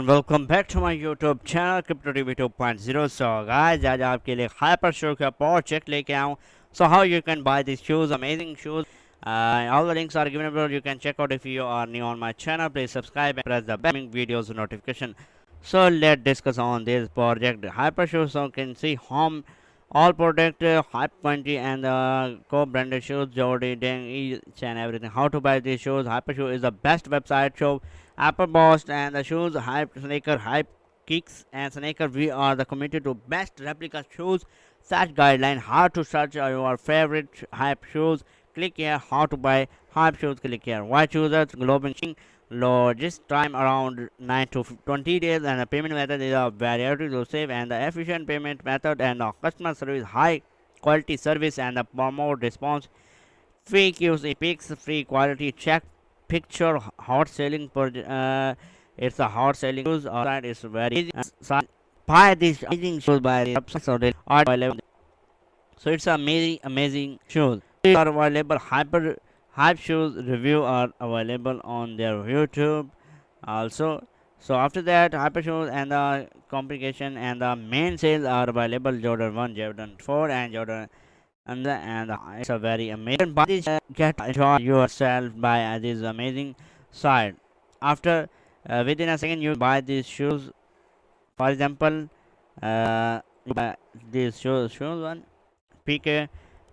and welcome back to my YouTube channel Crypto TV 2.0. So guys, आज आपके लिए hyper show का power check लेके आऊँ. So how you can buy these shoes, amazing shoes. All the links are given below. You can check out if you are new on my channel. Please subscribe and press the bell videos notification. So let's discuss on this project. Hyper shoes. So you can see home all product hype quantity and co-branded shoes, Jordy, Deng, each and everything. How to buy these shoes? Hyper shoe is the best website show. Apple Boss and the shoes hype sneaker hype kicks and sneaker. We are the committee to best replica shoes. Search guideline how to search your favorite hype shoes. Click here how to buy hype shoes. Click here why choosers global low just time around 9 to 20 days and the payment method is a variety to save and the efficient payment method and the customer service high quality service and the promote response fake use pics free quality check picture hot selling per it's a hot selling shoes site is very easy buy these amazing shoes by the website so they are available. So it's amazing shoes. They are available. Hype shoes review are available on their YouTube also. So after that, hyper shoes and the complication and the main sales are available. Jordan 1, Jordan 4, and Jordan and it's a very amazing. Buy this, get enjoy yourself by this amazing site. After within a second, you buy these shoes. For example, you buy these shoes one. Pick a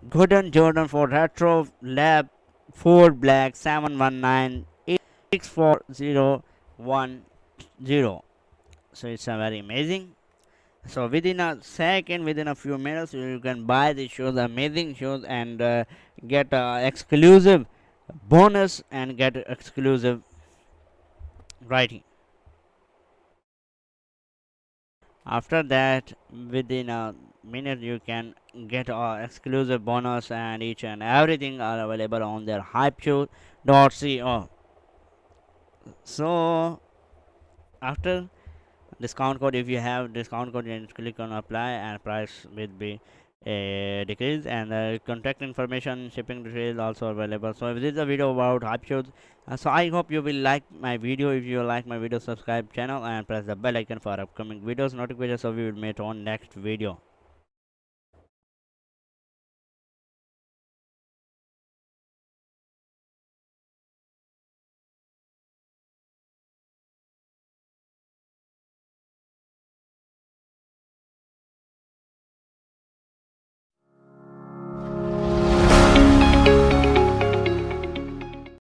Golden Jordan for Retro Lab 4 Black 719864010. So it's a very amazing. So within a second, within a few minutes, you can buy these shoes, amazing shoes, and get exclusive bonus and get exclusive writing. After that, within a minute, you can get exclusive bonus and each and everything are available on their hypeshoes.co. So after discount code, if you have discount code, you can click on apply and price will be decreased and contact information shipping details also available. So this is a video about hype shoes. So I hope you will like my video. If you like my video, subscribe channel and press the bell icon for upcoming videos notifications, so we will meet on next video.